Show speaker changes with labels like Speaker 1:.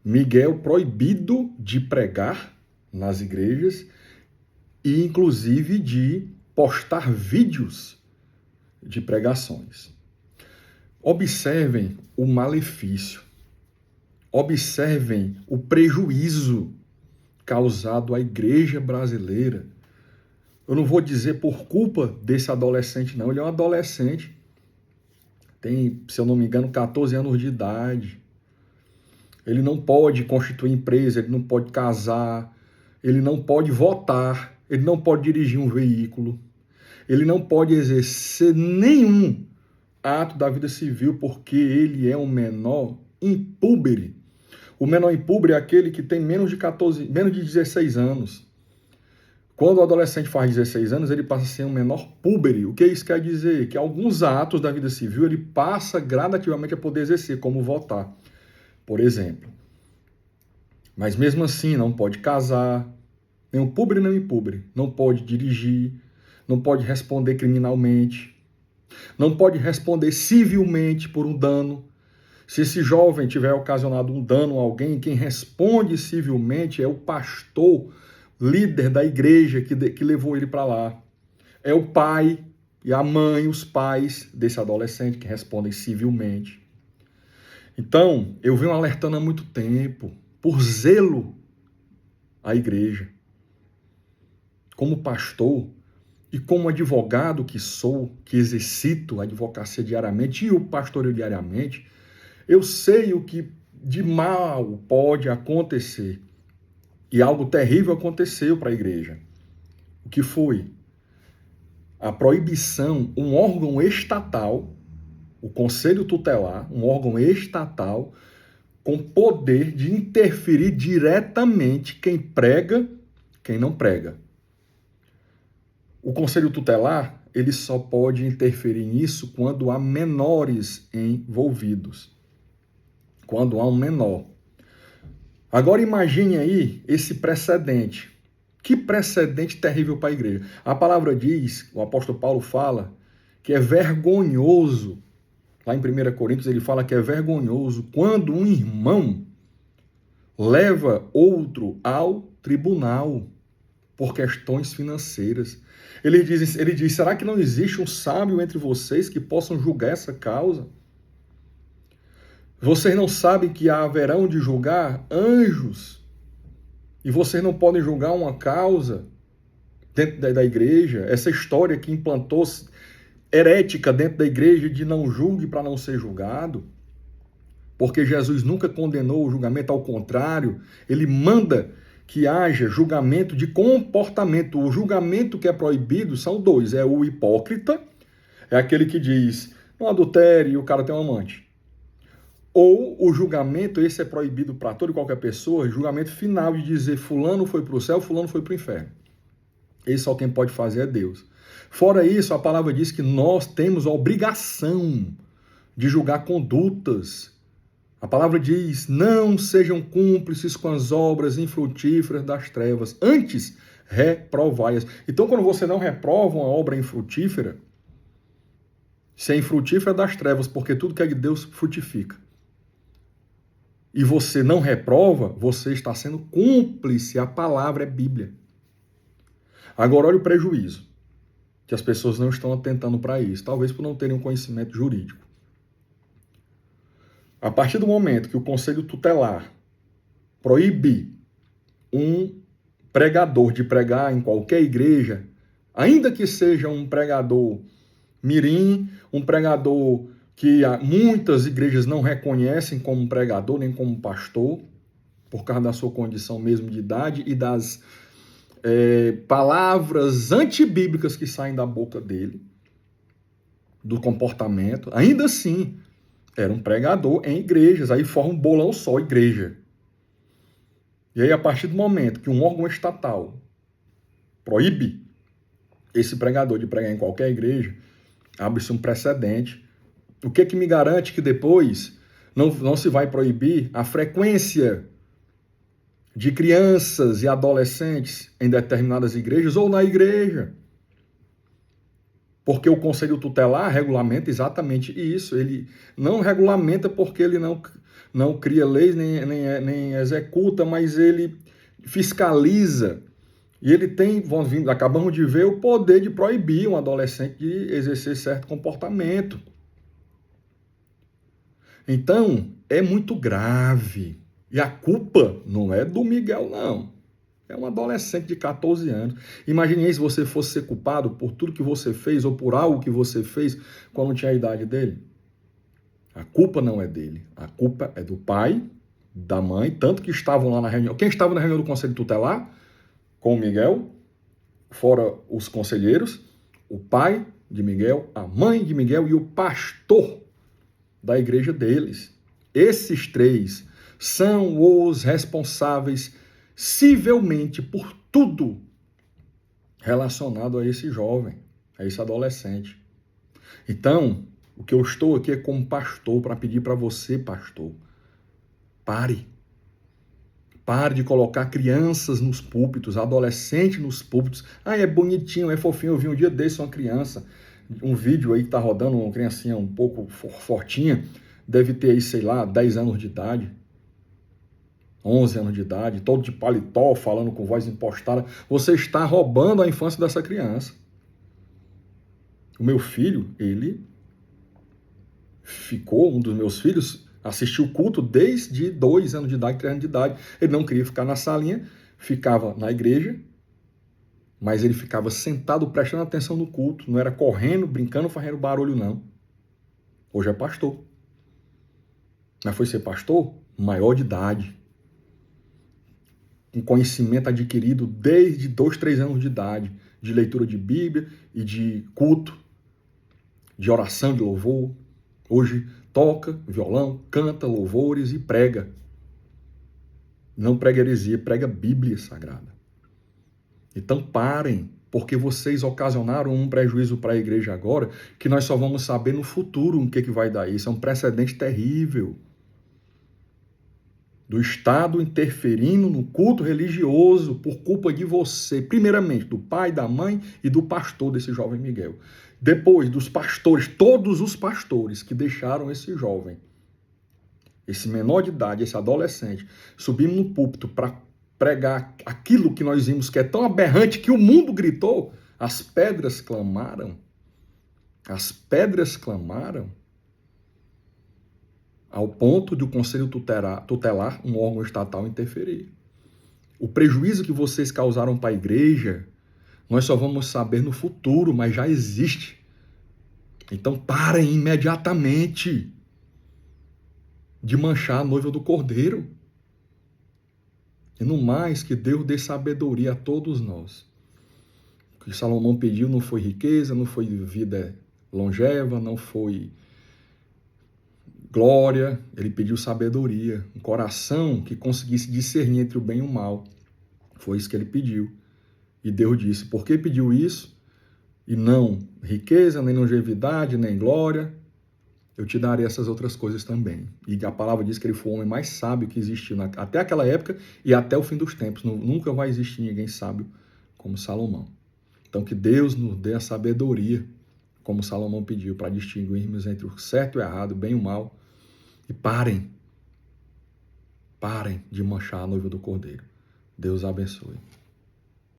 Speaker 1: Miguel proibido de pregar nas igrejas e, inclusive, de postar vídeos de pregações. Observem o malefício, observem o prejuízo causado à igreja brasileira. Eu não vou dizer por culpa desse adolescente, não. Ele é um adolescente, tem, se eu não me engano, 14 anos de idade. Ele não pode constituir empresa, ele não pode casar, ele não pode votar, ele não pode dirigir um veículo, ele não pode exercer nenhum ato da vida civil porque ele é um menor impúbere. O menor impúbere é aquele que tem menos de 16 anos. Quando o adolescente faz 16 anos, ele passa a ser um menor púbere. O que isso quer dizer? Que alguns atos da vida civil ele passa gradativamente a poder exercer, como votar, por exemplo. Mas mesmo assim, não pode casar, nem um púbere nem um impúbere. Não pode dirigir, não pode responder criminalmente, não pode responder civilmente por um dano. Se esse jovem tiver ocasionado um dano a alguém, quem responde civilmente é o pastor, líder da igreja que levou ele para lá. É o pai e a mãe, os pais desse adolescente que respondem civilmente. Então, eu venho alertando há muito tempo, por zelo à igreja. Como pastor e como advogado que sou, que exercito a advocacia diariamente e o pastoreio diariamente, eu sei o que de mal pode acontecer. E algo terrível aconteceu para a igreja. O que foi? A proibição, um órgão estatal, o Conselho Tutelar, um órgão estatal, com poder de interferir diretamente quem prega, quem não prega. O Conselho Tutelar, ele só pode interferir nisso quando há menores envolvidos. Quando há um menor. Agora imagine aí esse precedente. Que precedente terrível para a igreja. A palavra diz, o apóstolo Paulo fala, que é vergonhoso. Lá em 1 Coríntios ele fala que é vergonhoso quando um irmão leva outro ao tribunal por questões financeiras. Ele diz, será que não existe um sábio entre vocês que possam julgar essa causa? Vocês não sabem que haverão de julgar anjos e vocês não podem julgar uma causa dentro da igreja? Essa história que implantou herética dentro da igreja de não julgue para não ser julgado, porque Jesus nunca condenou o julgamento, ao contrário, ele manda que haja julgamento de comportamento. O julgamento que é proibido são dois, é o hipócrita, é aquele que diz, não adultere e o cara tem um amante. Ou o julgamento, esse é proibido para toda e qualquer pessoa, julgamento final de dizer fulano foi para o céu, fulano foi para o inferno. Esse só quem pode fazer é Deus. Fora isso, a palavra diz que nós temos a obrigação de julgar condutas. A palavra diz, não sejam cúmplices com as obras infrutíferas das trevas, antes reprovai-as. Então, quando você não reprova uma obra infrutífera, se é infrutífera das trevas, porque tudo que é de Deus frutifica. E você não reprova, você está sendo cúmplice. A palavra é Bíblia. Agora, olha o prejuízo, que as pessoas não estão atentando para isso, talvez por não terem um conhecimento jurídico. A partir do momento que o Conselho Tutelar proíbe um pregador de pregar em qualquer igreja, ainda que seja um pregador mirim, um pregador que muitas igrejas não reconhecem como pregador, nem como pastor, por causa da sua condição mesmo de idade e das palavras antibíblicas que saem da boca dele, do comportamento. Ainda assim, era um pregador em igrejas, aí forma um bolão só, igreja. E aí, a partir do momento que um órgão estatal proíbe esse pregador de pregar em qualquer igreja, abre-se um precedente. O que me garante que depois não se vai proibir a frequência de crianças e adolescentes em determinadas igrejas ou na igreja? Porque o Conselho Tutelar regulamenta exatamente isso. Ele não regulamenta porque ele não cria leis, nem executa, mas ele fiscaliza. E ele tem, acabamos de ver, o poder de proibir um adolescente de exercer certo comportamento. Então, é muito grave. E a culpa não é do Miguel, não. É um adolescente de 14 anos. Imagine aí se você fosse ser culpado por tudo que você fez ou por algo que você fez quando tinha a idade dele. A culpa não é dele. A culpa é do pai, da mãe, tanto que estavam lá na reunião. Quem estava na reunião do Conselho Tutelar? Com o Miguel, fora os conselheiros, o pai de Miguel, a mãe de Miguel e o pastor da igreja deles. Esses três são os responsáveis civilmente por tudo relacionado a esse jovem, a esse adolescente. Então, o que eu estou aqui é como pastor para pedir para você, pastor, pare. Pare de colocar crianças nos púlpitos, adolescentes nos púlpitos. Ah, é bonitinho, é fofinho. Eu vi um dia desse uma criança, um vídeo aí que tá rodando, uma criancinha um pouco fortinha, deve ter aí, sei lá, 10 anos de idade, 11 anos de idade, todo de paletó, falando com voz impostada. Você está roubando a infância dessa criança. O meu filho, ele ficou, um dos meus filhos, assistiu o culto desde 2 anos de idade, 3 anos de idade. Ele não queria ficar na salinha, ficava na igreja, mas ele ficava sentado prestando atenção no culto, não era correndo, brincando, fazendo barulho, não. Hoje é pastor. Mas foi ser pastor maior de idade, com conhecimento adquirido desde 2, 3 anos de idade, de leitura de Bíblia e de culto, de oração, de louvor. Hoje toca violão, canta louvores e prega. Não prega heresia, prega Bíblia Sagrada. Então parem, porque vocês ocasionaram um prejuízo para a igreja agora, que nós só vamos saber no futuro o que vai dar. Isso é um precedente terrível. Do Estado interferindo no culto religioso por culpa de você, primeiramente do pai, da mãe e do pastor desse jovem Miguel. Depois dos pastores, todos os pastores que deixaram esse jovem, esse menor de idade, esse adolescente, subindo no púlpito para pregar aquilo que nós vimos que é tão aberrante que o mundo gritou, as pedras clamaram. As pedras clamaram. Ao ponto de o Conselho Tutelar, um órgão estatal, interferir. O prejuízo que vocês causaram para a igreja, nós só vamos saber no futuro, mas já existe. Então parem imediatamente de manchar a noiva do Cordeiro. E no mais, que Deus dê sabedoria a todos nós. O que Salomão pediu não foi riqueza, não foi vida longeva, não foi glória, ele pediu sabedoria, um coração que conseguisse discernir entre o bem e o mal. Foi isso que ele pediu. E Deus disse, por que pediu isso? E não riqueza, nem longevidade, nem glória, eu te darei essas outras coisas também. E a palavra diz que ele foi o homem mais sábio que existiu até aquela época e até o fim dos tempos. Nunca vai existir ninguém sábio como Salomão. Então que Deus nos dê a sabedoria, como Salomão pediu, para distinguirmos entre o certo e o errado, o bem e o mal. E parem de manchar a noiva do Cordeiro. Deus abençoe.